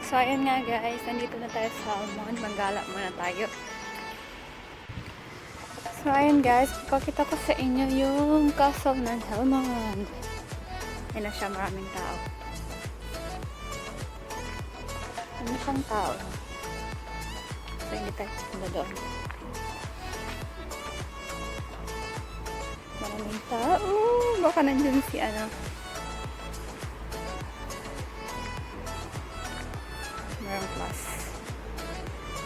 So, ayan nga guys, nandito na tayo sa Helmond. Manggala muna tayo. So, ayan guys, ipakita ko sa inyo yung castle ng Helmond. Ayan na siya, maraming tao. Ano siyang tao? So, hindi tayo punta doon. Maraming tao. Baka nandun si ano. Plus.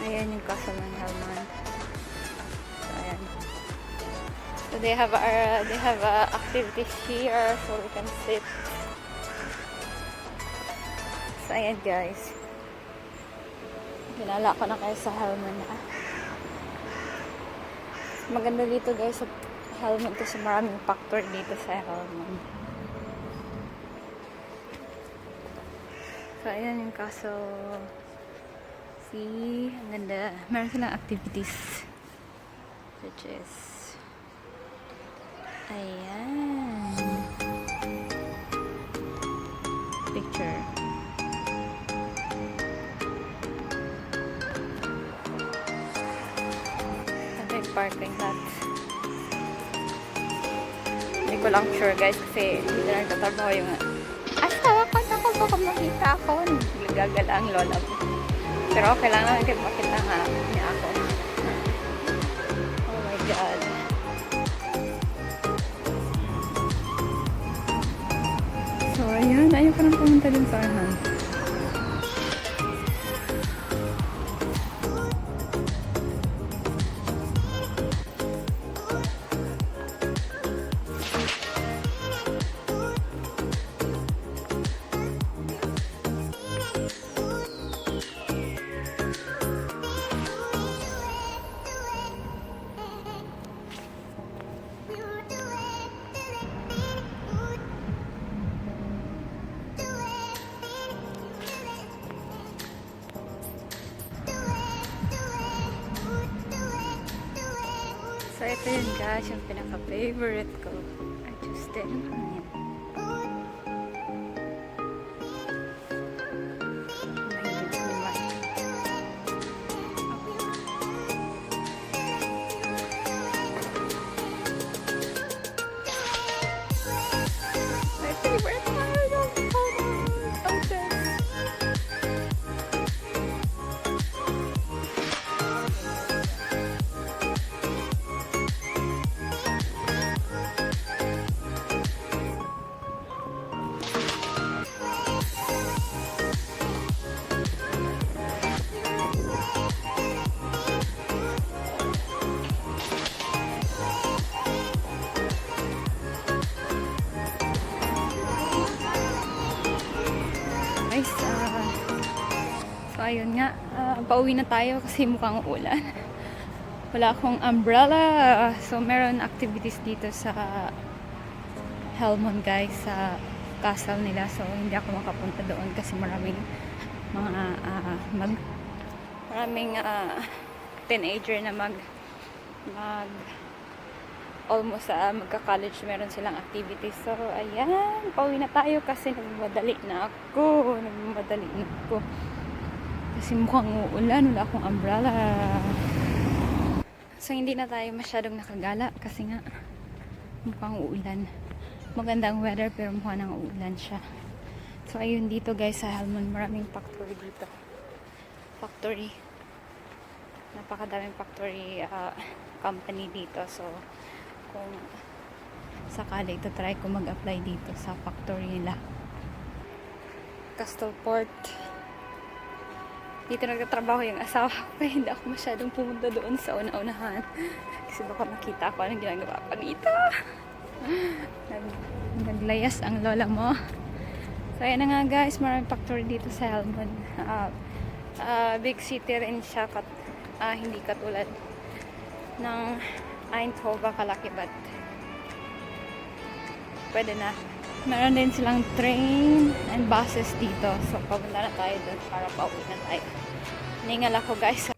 Ayan yung castle ng Helmond. So, ayan. So, they have activities here, so we can sit. So, ayan guys. Pinala ko na kayo sa Helmond. Maganda dito guys sa Helmond kasi maraming factor dito sa Helmond. So, ayan yung castle. See? Ang ganda. Meron silang activities. Which is ayan. Picture. Ito yung parking lot. Hindi ko lang sure guys kasi hindi na nagtatrabaho yung baka makita ako. Nagagala ang lola ko. Pero okay lang naman kasi makita nga niya ako. Oh my God. So, ayan. Ayaw ko nang pumunta dun sa arhan. So, ito yun guys, yung pinaka-favorite ko. I just didn't find it. My favorite part of the So, ayun nga. Pauwi na tayo kasi mukhang ulan. Wala akong umbrella. So, meron activities dito sa Helmond guys, sa castle nila. So, hindi ako makapunta doon kasi maraming teenager na almost magka-college, meron silang activities. So, ayan, pauwi na tayo kasi nagmamadali na ako. Kasi mukhang uulan, wala akong umbrella. So, hindi na tayo masyadong nakagala kasi nga mukhang uulan. Magandang weather pero mukhang nang uulan siya. So, ayun dito guys sa Helmond, maraming factory dito. Napakadaming factory company dito. So, kung sakali ito, try ko mag-apply dito sa factory nila. Castle Port. Dito nagtatrabaho yung asawa ko. Hindi ako masyadong pumunta doon sa una-unahan. Kasi baka makita ako anong ginagawa pa dito. Naglayas ang lola mo. So, ayan na nga guys. Maraming factory dito sa Helmond. big city rin siya, hindi katulad ng Eindhoven kalaki, but pwede na. Meron din silang train and buses dito. So, papunta na tayo doon para pauwi na tayo. Ningal ako, guys.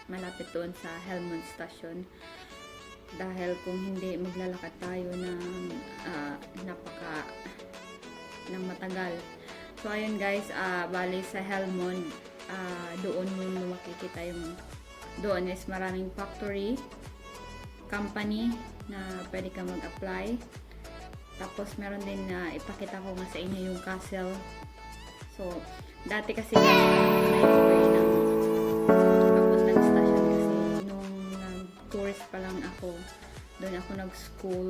Malapit doon sa Helmond Station, dahil kung hindi maglalakad tayo ng ng matagal. So ayun guys, bali sa Helmond, doon mo makikita yung doon is maraming factory, company na pwede ka mag-apply. Tapos meron din na ipakita ko nga sa inyo yung castle. So dati kasi na-enjoy ng papuntang station kasi nung nag-tourist pa lang ako, doon ako nag-school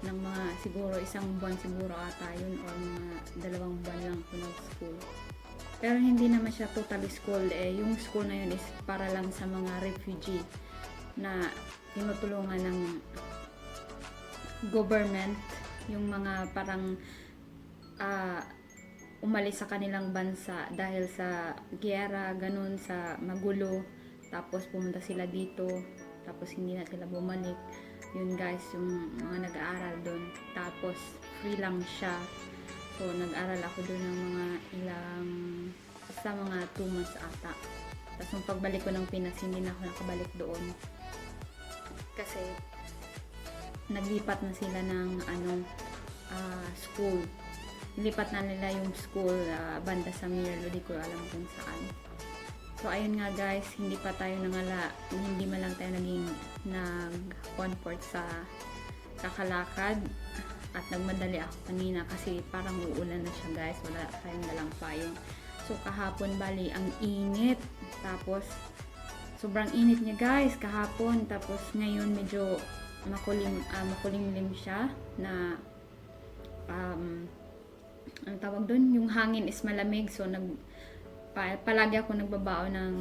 ng mga siguro isang buwan siguro ata yun, or mga 2 buwan lang ako nag-school. Pero hindi naman siya totally school, yung school na yun is para lang sa mga refugee na tinutulungan ng government, yung mga parang umalis sa kanilang bansa dahil sa giyera, ganun, sa magulo, tapos pumunta sila dito, tapos hindi na sila bumalik. Yun guys, yung mga nag-aaral doon, tapos free lang siya. So nag-aral ako doon ng mga sa mga 2 months ata. Tapos nung pagbalik ko ng Pinas, hindi na ako nakabalik doon kasi naglipat na sila ng school. Nilipat na nila yung school banda sa Mirlo, di ko alam kung saan. So ayun nga guys, hindi pa tayo hindi man lang tayo naging nag-comfort sa kakalakad, at nagmadali ako kanina kasi parang uulan na siya guys, wala tayong dalang payong. So kahapon bali ang init, tapos sobrang init niya guys kahapon, tapos ngayon medyo makulimlim siya na ang tawag doon, yung hangin is malamig. So palagi ako nagbabao ng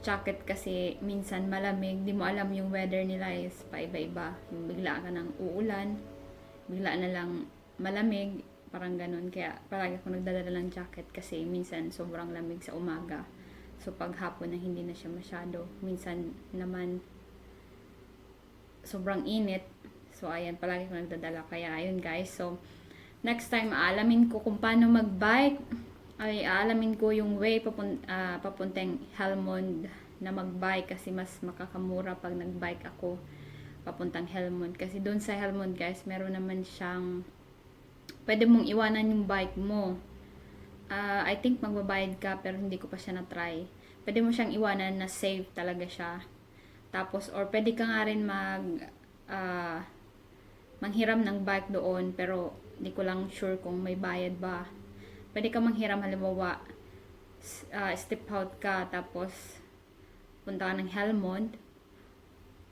jacket kasi minsan malamig, di mo alam yung weather nila is paiba-iba, yung bigla ka ng uulan, bigla na lang malamig, parang ganun. Kaya palagi ako nagdadala ng jacket kasi minsan sobrang lamig sa umaga. So pag hapon na hindi na siya masyado, minsan naman sobrang init. So ayan, palagi ko nagdadala. Kaya ayun guys, so next time aalamin ko kung paano mag-bike. Ay aalamin ko yung way papuntang Helmond na mag-bike kasi mas makakamura pag nag-bike ako. papuntang Helmond. Kasi doon sa Helmond guys, meron naman siyang pwede mong iwanan yung bike mo. I think magbabayad ka pero hindi ko pa siya na-try. Pwede mo siyang iwanan na safe talaga siya. Tapos, or pwede ka nga rin manghiram ng bike doon pero hindi ko lang sure kung may bayad ba. Pwede ka manghiram, halimbawa, step out ka tapos punta ka ng Helmond.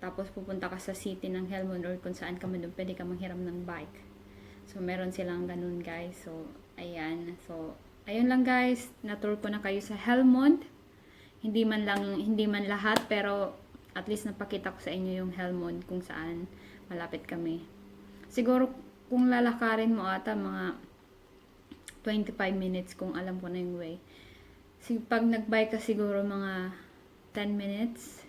Tapos pupunta ka sa city ng Helmond or kung saan ka man doon, pwede ka manghiram ng bike. So, meron silang ganun guys. So, ayan. So, ayun lang guys. Natour ko na kayo sa Helmond. Hindi man lahat, pero at least napakita ko sa inyo yung Helmond kung saan malapit kami. Siguro, kung lalakarin mo ata, mga 25 minutes kung alam ko na yung way. Pag nag-bike ka siguro mga 10 minutes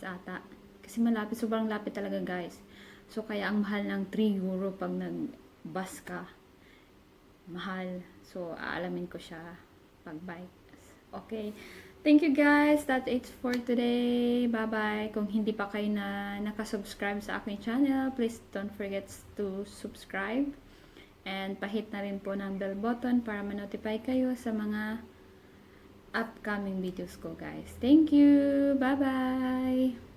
ata. Kasi malapit, sobrang lapit talaga guys. So, kaya ang mahal ng 3 euro pag nag-bus ka. Mahal. So, aalamin ko siya pag bike. Okay. Thank you guys. That's it for today. Bye-bye. Kung hindi pa kayo nakasubscribe sa aking channel, please don't forget to subscribe. And pahit na rin po ng bell button para ma-notify kayo sa mga upcoming videos ko guys. Thank you. Bye-bye.